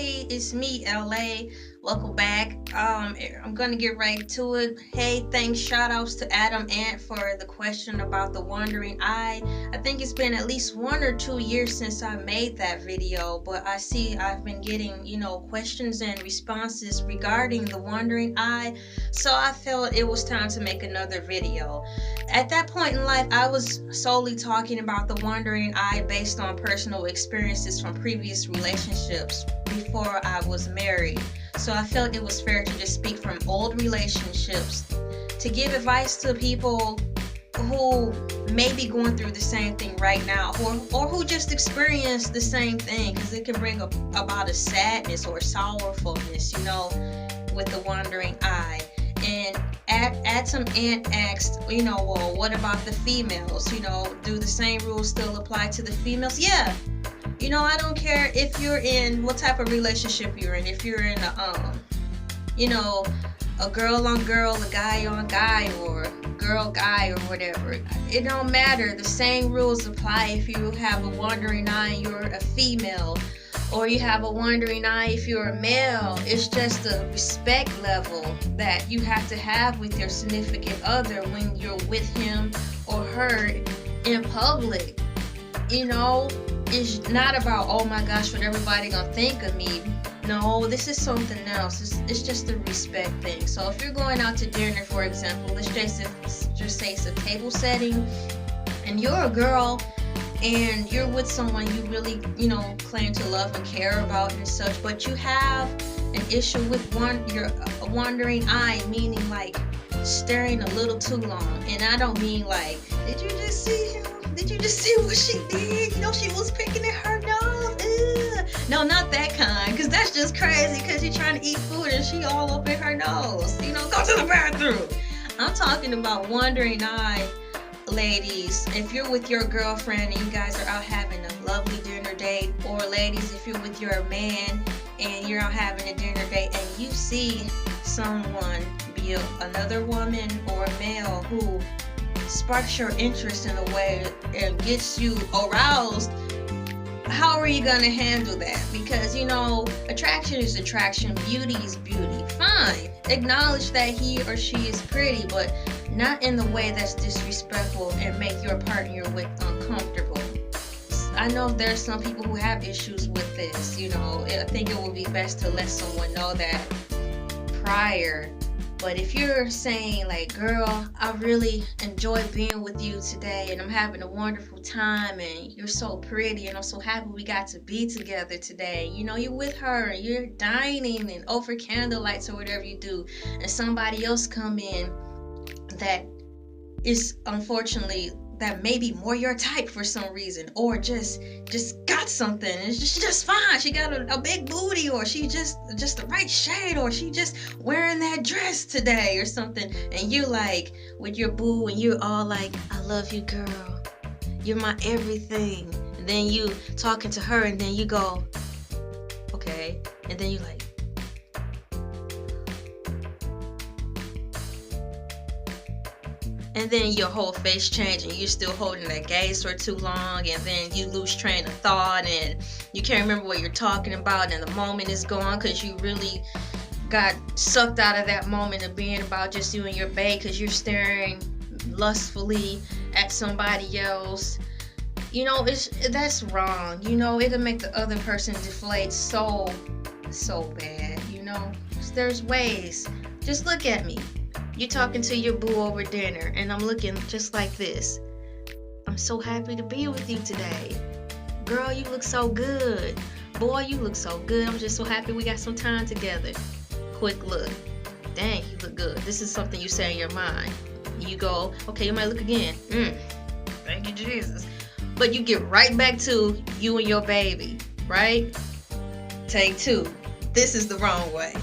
Hey, it's me, Elay. Welcome back. I'm gonna get right to it. Hey, thanks. Shout outs to Adam Ant for the question about the wandering eye. I think it's been at least 1 or 2 years since I made that video, but I see I've been getting, questions and responses regarding the wandering eye. So I felt it was time to make another video. At that point in life, I was solely talking about the wandering eye based on personal experiences from previous relationships before I was married. So I felt it was fair to just speak from old relationships to give advice to people who may be going through the same thing right now, or who just experienced the same thing, because it can bring about a sadness or sorrowfulness, with the wandering eye. And add some Ant asked, well, what about the females? Do the same rules still apply to the females? Yeah. I don't care if you're in what type of relationship you're in. If you're in a girl on girl, a guy on guy, or girl guy, or whatever. It don't matter. The same rules apply if you have a wandering eye and you're a female, or you have a wandering eye if you're a male. It's just a respect level that you have to have with your significant other when you're with him or her in public. It's not about, oh my gosh, what everybody gonna think of me. No, this is something else. It's just a respect thing. So if you're going out to dinner, for example, let's just say it's a table setting, and you're a girl and you're with someone you really, claim to love and care about and such, but you have an issue with your wandering eye, meaning like staring a little too long. And I don't mean like, did you just see him? Did you just see what she did? She was picking at her nose. Ugh. No, not that kind, because that's just crazy, because you're trying to eat food and she all up in her nose. Go to the bathroom. I'm talking about wandering eye, ladies. If you're with your girlfriend and you guys are out having a lovely dinner date, or ladies, if you're with your man and you're out having a dinner date and you see someone, be it another woman or a male, who sparks your interest in a way and gets you aroused, how are you going to handle that? Because, attraction is attraction, beauty is beauty. Fine. Acknowledge that he or she is pretty, but not in the way that's disrespectful and make your partner you're with uncomfortable. I know there's some people who have issues with this. I think it would be best to let someone know that prior. But if you're saying like, girl, I really enjoy being with you today and I'm having a wonderful time and you're so pretty and I'm so happy we got to be together today. You're with her and you're dining and over candlelights or whatever you do, and somebody else come in that is unfortunately that may be more your type for some reason, or just got something. It's just fine. She got a big booty, or she just the right shade, or she just wearing that dress today or something. And you like with your boo, and you're all like, I love you, girl. You're my everything. And then you talking to her, and then you go, okay. And then you like, and then your whole face change and you're still holding that gaze for too long, and then you lose train of thought and you can't remember what you're talking about, and the moment is gone because you really got sucked out of that moment of being about just you and your babe, because you're staring lustfully at somebody else. That's wrong. It'll make the other person deflate so bad. There's ways. Just look at me. You're talking to your boo over dinner, and I'm looking just like this. I'm so happy to be with you today. Girl, you look so good. Boy, you look so good. I'm just so happy we got some time together. Quick look. Dang, you look good. This is something you say in your mind. You go, okay, you might look again. Thank you, Jesus. But you get right back to you and your baby, right? Take two. This is the wrong way.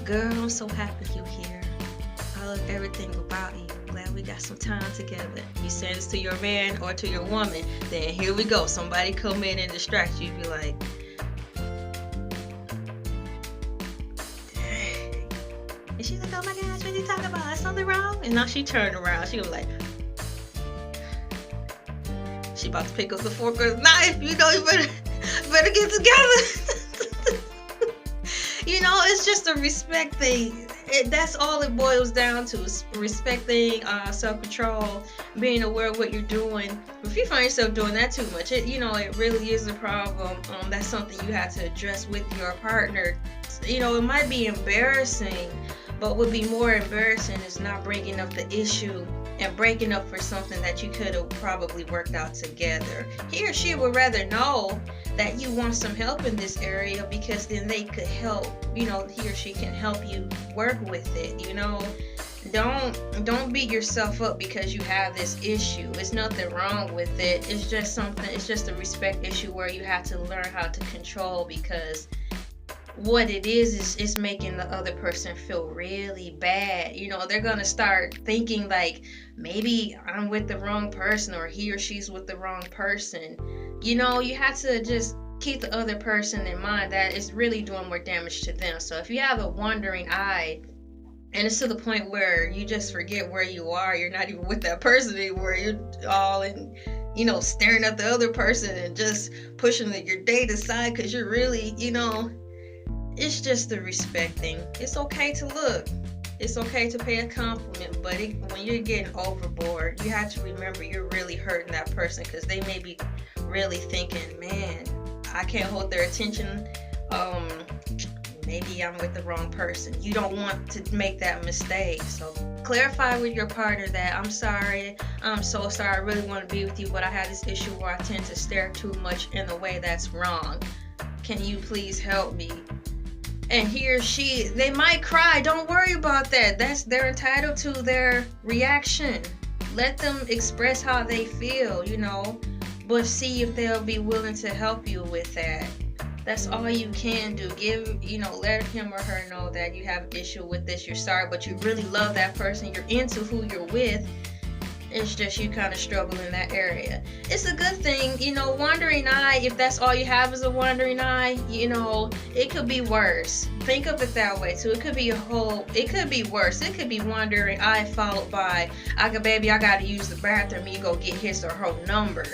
Girl, I'm so happy you're here. I love everything about you. Glad we got some time together. You say this to your man or to your woman, then here we go. Somebody come in and distract you. You be like, dang. And she's like, oh my gosh, what are you talking about? Is something wrong? And now she turned around. She was like, she about to pick up the fork or the knife. You better get together. It's just a respect thing. That's all it boils down to, is respecting, self-control, being aware of what you're doing. If you find yourself doing that too much, it really is a problem. That's something you have to address with your partner. It might be embarrassing, but what would be more embarrassing is not bringing up the issue and breaking up for something that you could have probably worked out together. He or she would rather know that you want some help in this area, because then they could help, he or she can help you work with it. Don't beat yourself up because you have this issue. There's nothing wrong with it. It's just a respect issue where you have to learn how to control, because what it is making the other person feel really bad. They're gonna start thinking like, maybe I'm with the wrong person, or he or she's with the wrong person. You have to just keep the other person in mind that it's really doing more damage to them. So if you have a wandering eye, and it's to the point where you just forget where you are, you're not even with that person anymore, you're all in, staring at the other person and just pushing your date aside because you're really, it's just the respect thing. It's okay to look. It's okay to pay a compliment, but when you're getting overboard, you have to remember you're really hurting that person, because they may be really thinking, man, I can't hold their attention. Maybe I'm with the wrong person. You don't want to make that mistake. So clarify with your partner that, I'm sorry, I'm so sorry, I really want to be with you, but I have this issue where I tend to stare too much in a way that's wrong. Can you please help me? And he or she, they might cry. Don't worry about that. They're entitled to their reaction. Let them express how they feel, but see if they'll be willing to help you with that. That's all you can do. Let him or her know that you have an issue with this. You're sorry, but you really love that person. You're into who you're with. It's just you kind of struggle in that area. It's a good thing, wandering eye, if that's all you have is a wandering eye, it could be worse. Think of it that way too. It could be worse. It could be wandering eye followed by, I gotta use the bathroom, you go get his or her number.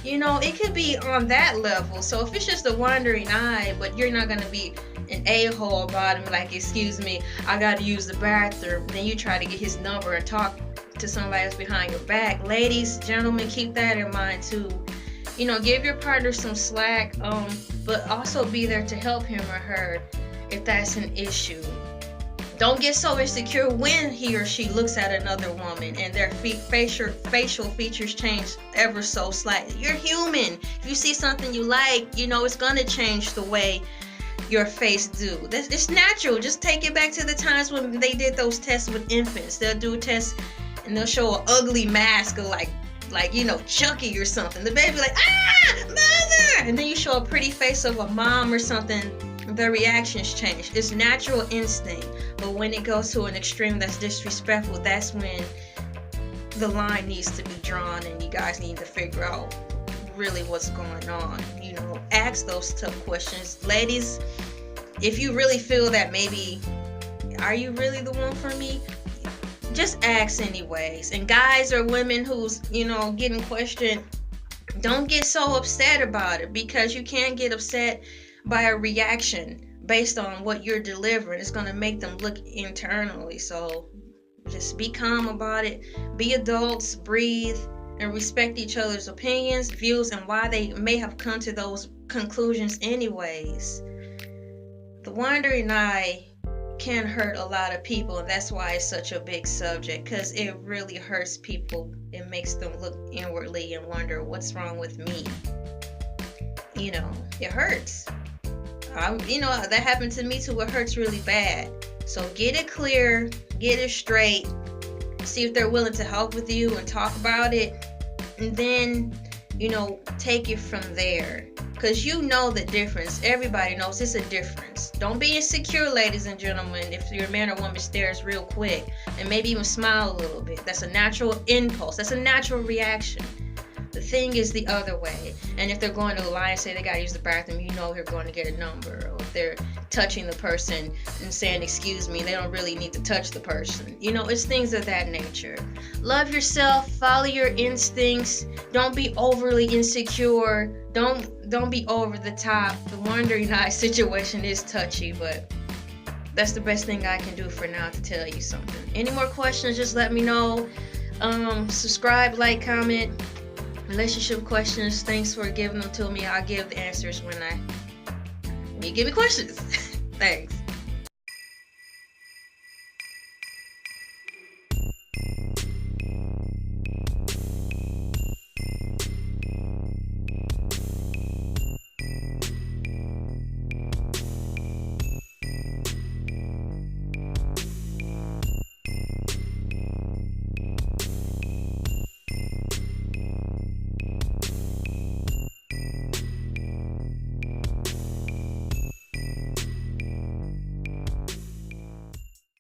It could be on that level. So if it's just a wandering eye, but you're not gonna be an a-hole about him, like, excuse me, I gotta use the bathroom, then you try to get his number and talk to somebody else behind your back. Ladies, gentlemen, keep that in mind too. Give your partner some slack, but also be there to help him or her if that's an issue. Don't get so insecure when he or she looks at another woman and their facial features change ever so slightly. You're human. If you see something you like, it's gonna change the way your face do. It's natural. Just take it back to the times when they did those tests with infants. They'll do tests and they'll show an ugly mask of like Chucky or something. The baby like, mother! And then you show a pretty face of a mom or something, the reactions change. It's natural instinct. But when it goes to an extreme that's disrespectful, that's when the line needs to be drawn, and you guys need to figure out really what's going on. Ask those tough questions. Ladies, if you really feel that maybe, are you really the one for me? Just ask anyways. And guys or women who's, getting questioned, don't get so upset about it, because you can't get upset by a reaction based on what you're delivering. It's going to make them look internally. So just be calm about it. Be adults, breathe, and respect each other's opinions, views, and why they may have come to those conclusions anyways. The wandering eye can hurt a lot of people, and that's why it's such a big subject, because it really hurts people. It makes them look inwardly and wonder, what's wrong with me? It hurts. That happened to me too. It hurts really bad. So get it clear, get it straight, see if they're willing to help with you and talk about it, and then take it from there, because the difference. Everybody knows it's a difference. Don't be insecure, ladies and gentlemen, if your man or woman stares real quick, and maybe even smile a little bit. That's a natural impulse. That's a natural reaction. The thing is the other way. And if they're going to lie and say they gotta use the bathroom, they're going to get a number. Or if they're touching the person and saying, excuse me, they don't really need to touch the person. It's things of that nature. Love yourself, follow your instincts, don't be overly insecure, don't be over the top. The wandering eye situation is touchy, but That's the best thing I can do for now to tell you something. Any more questions, just let me know. Subscribe, like, comment. Relationship questions, thanks for giving them to me. I'll give the answers when you give me questions. Thanks.